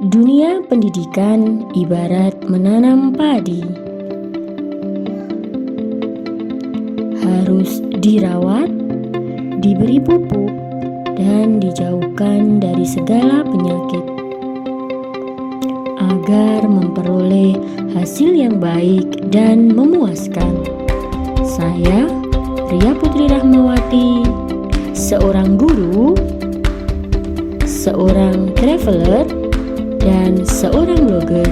Dunia pendidikan ibarat menanam padi. Harus dirawat, diberi pupuk, dan dijauhkan dari segala penyakit agar memperoleh hasil yang baik dan memuaskan. Saya, Ria Putri Rahmawati, seorang guru, seorang traveler, dan seorang blogger,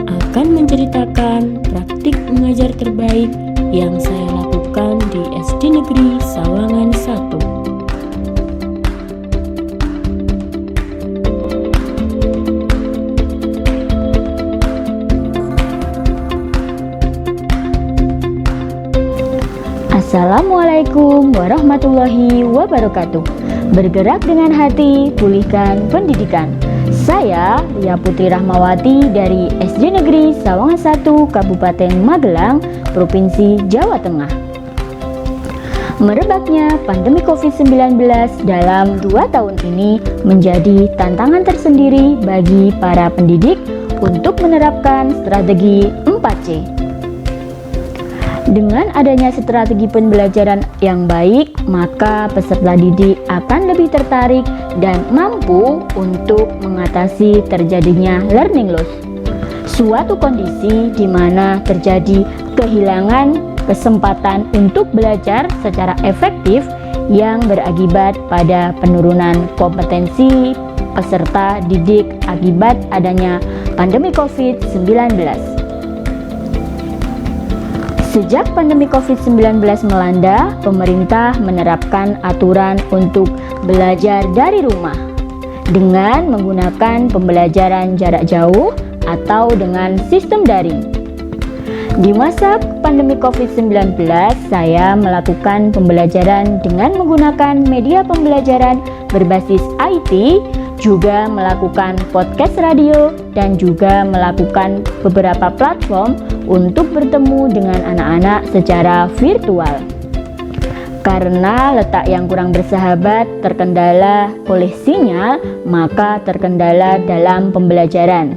akan menceritakan praktik mengajar terbaik yang saya lakukan di SD Negeri Sawangan 1. Assalamualaikum warahmatullahi wabarakatuh. Bergerak dengan hati, pulihkan pendidikan. Saya Ria Putri Rahmawati dari SD Negeri Sawangan 1 Kabupaten Magelang, Provinsi Jawa Tengah. Merebaknya pandemi COVID-19 dalam 2 tahun ini menjadi tantangan tersendiri bagi para pendidik untuk menerapkan strategi 4C. Dengan adanya strategi pembelajaran yang baik, maka peserta didik akan lebih tertarik dan mampu untuk mengatasi terjadinya learning loss. Suatu kondisi di mana terjadi kehilangan kesempatan untuk belajar secara efektif yang berakibat pada penurunan kompetensi peserta didik akibat adanya pandemi COVID-19. Sejak pandemi COVID-19 melanda, pemerintah menerapkan aturan untuk belajar dari rumah dengan menggunakan pembelajaran jarak jauh atau dengan sistem daring. Di masa pandemi COVID-19, saya melakukan pembelajaran dengan menggunakan media pembelajaran berbasis IT, juga melakukan podcast radio, dan juga melakukan beberapa platform untuk bertemu dengan anak-anak secara virtual. Karena letak yang kurang bersahabat terkendala oleh sinyal, maka terkendala dalam pembelajaran.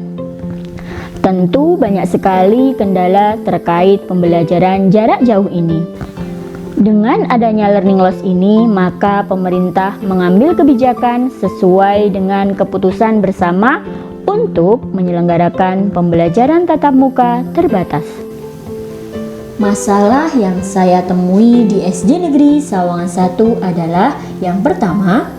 Tentu banyak sekali kendala terkait pembelajaran jarak jauh ini. Dengan adanya learning loss ini, maka pemerintah mengambil kebijakan sesuai dengan keputusan bersama untuk menyelenggarakan pembelajaran tatap muka terbatas. Masalah yang saya temui di SD Negeri Sawangan 1 adalah yang pertama,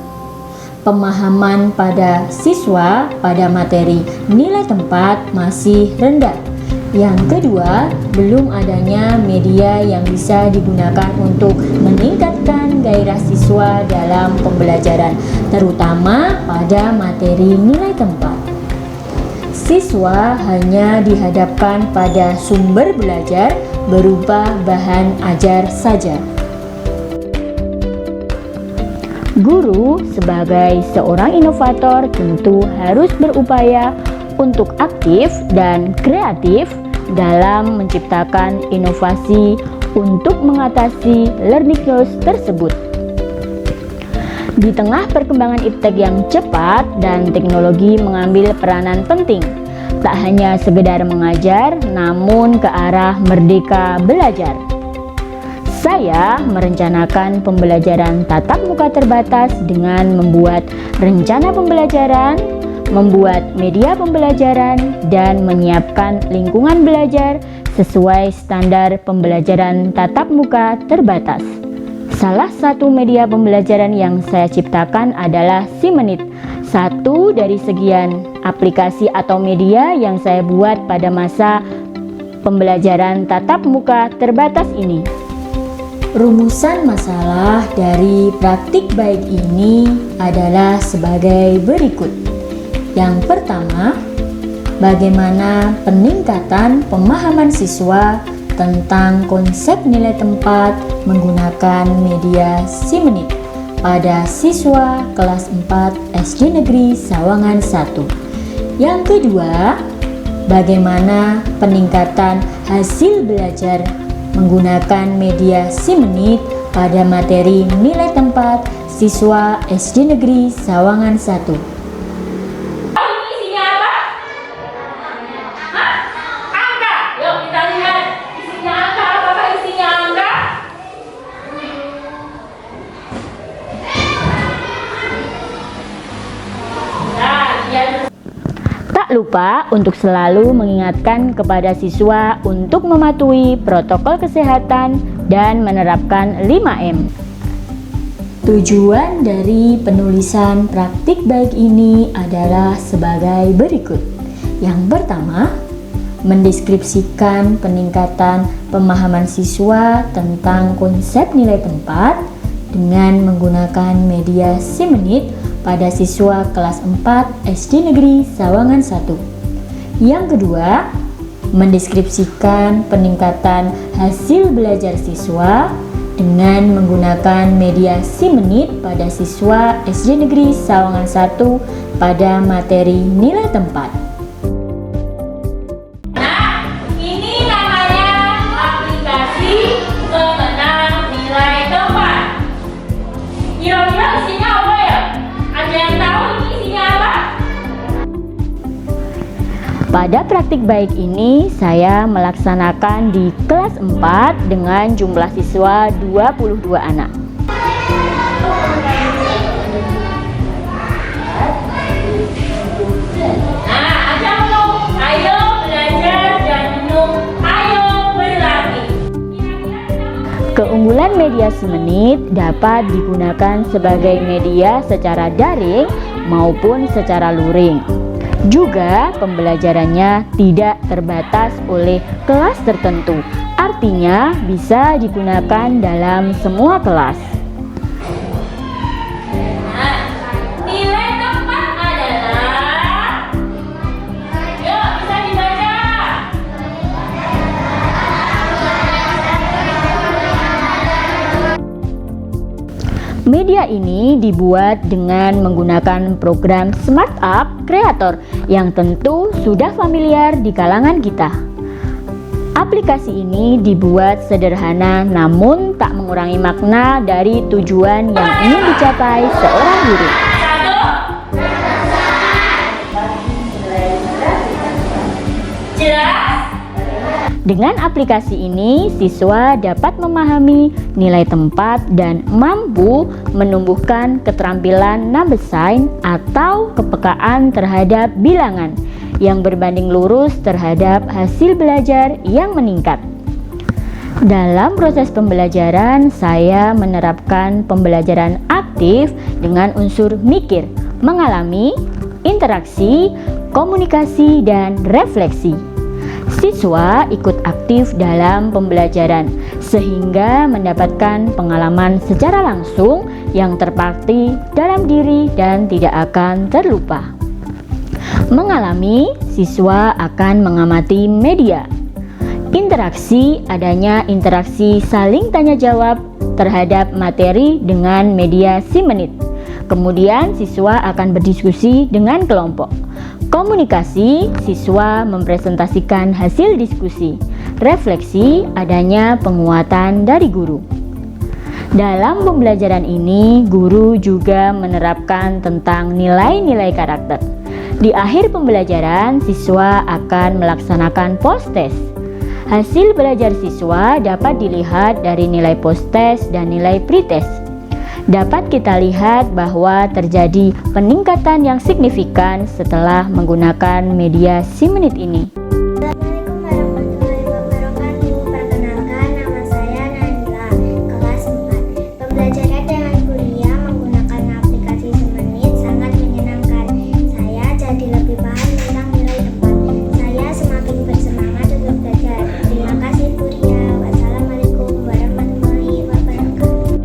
pemahaman pada siswa pada materi nilai tempat masih rendah. Yang kedua, belum adanya media yang bisa digunakan untuk meningkatkan gairah siswa dalam pembelajaran, terutama pada materi nilai tempat. Siswa hanya dihadapkan pada sumber belajar berupa bahan ajar saja. Guru sebagai seorang inovator tentu harus berupaya untuk aktif dan kreatif dalam menciptakan inovasi untuk mengatasi learning loss tersebut. Di tengah perkembangan iptek yang cepat dan teknologi mengambil peranan penting, tak hanya sekedar mengajar, namun ke arah merdeka belajar. Saya merencanakan pembelajaran tatap muka terbatas dengan membuat rencana pembelajaran, membuat media pembelajaran, dan menyiapkan lingkungan belajar sesuai standar pembelajaran tatap muka terbatas. Salah satu media pembelajaran yang saya ciptakan adalah Simenit, satu dari sekian aplikasi atau media yang saya buat pada masa pembelajaran tatap muka terbatas ini. Rumusan masalah dari praktik baik ini adalah sebagai berikut. Yang pertama, bagaimana peningkatan pemahaman siswa tentang konsep nilai tempat menggunakan media Simenit pada siswa kelas 4 SD Negeri Sawangan 1. Yang kedua, bagaimana peningkatan hasil belajar menggunakan media Simenit pada materi nilai tempat siswa SD Negeri Sawangan 1. Isinya apa? lupa untuk selalu mengingatkan kepada siswa untuk mematuhi protokol kesehatan dan menerapkan 5M. Tujuan dari penulisan praktik baik ini adalah sebagai berikut. Yang pertama, mendeskripsikan peningkatan pemahaman siswa tentang konsep nilai tempat dengan menggunakan media SIMenit pada siswa kelas 4 SD Negeri Sawangan 1. Yang kedua, mendeskripsikan peningkatan hasil belajar siswa dengan menggunakan media SIMenit pada siswa SD Negeri Sawangan 1 pada materi nilai tempat. Kira-kira isinya apa ya? Ada yang tahu ini isinya apa? Pada praktik baik ini, saya melaksanakan di kelas 4 dengan jumlah siswa 22 anak. Nah, aja minum. Ayo belajar dan minum. Ayo berlatih. Keunggulan media SIMenit dapat digunakan sebagai media secara daring maupun secara luring. Juga pembelajarannya tidak terbatas oleh kelas tertentu, artinya bisa digunakan dalam semua kelas. Nah, nilai tempat adalah, yuk bisa dibaca. Media ini dibuat dengan menggunakan program Smart App Creator yang tentu sudah familiar di kalangan kita. Aplikasi ini dibuat sederhana namun tak mengurangi makna dari tujuan yang ingin dicapai seorang guru. Jelas? Dengan aplikasi ini, siswa dapat memahami nilai tempat dan mampu menumbuhkan keterampilan numbersign atau kepekaan terhadap bilangan yang berbanding lurus terhadap hasil belajar yang meningkat. Dalam proses pembelajaran, saya menerapkan pembelajaran aktif dengan unsur mikir, mengalami, interaksi, komunikasi, dan refleksi. Siswa ikut aktif dalam pembelajaran sehingga mendapatkan pengalaman secara langsung yang terpatri dalam diri dan tidak akan terlupa. Mengalami, siswa akan mengamati media. Interaksi, adanya interaksi saling tanya jawab terhadap materi dengan media SIMenit. Kemudian siswa akan berdiskusi dengan kelompok. Komunikasi, siswa mempresentasikan hasil diskusi. Refleksi, adanya penguatan dari guru. Dalam pembelajaran ini, guru juga menerapkan tentang nilai-nilai karakter. Di akhir pembelajaran, siswa akan melaksanakan post-test. Hasil belajar siswa dapat dilihat dari nilai post-test dan nilai pre-test. Dapat kita lihat bahwa terjadi peningkatan yang signifikan setelah menggunakan media SIMenit ini. Assalamualaikum warahmatullahi wabarakatuh. Perkenalkan, nama saya Nabila, kelas 4. Pembelajaran dengan kuliah menggunakan aplikasi SIMenit sangat menyenangkan. Saya jadi lebih paham tentang nilai tempat. Saya semakin bersemangat untuk belajar. Terima kasih Kuria. Wassalamualaikum warahmatullahi wabarakatuh.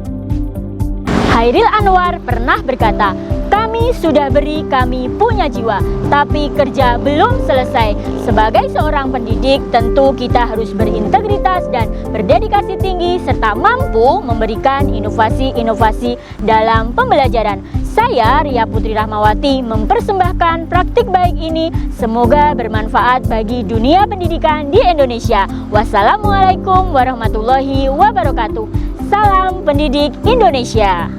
Hairil Anwar pernah berkata, "Kami sudah beri, kami punya jiwa, tapi kerja belum selesai. Sebagai seorang pendidik, tentu kita harus berintegritas dan berdedikasi tinggi serta mampu memberikan inovasi-inovasi dalam pembelajaran." Saya, Ria Putri Rahmawati, mempersembahkan praktik baik ini. Semoga bermanfaat bagi dunia pendidikan di Indonesia. Wassalamualaikum warahmatullahi wabarakatuh. Salam Pendidik Indonesia.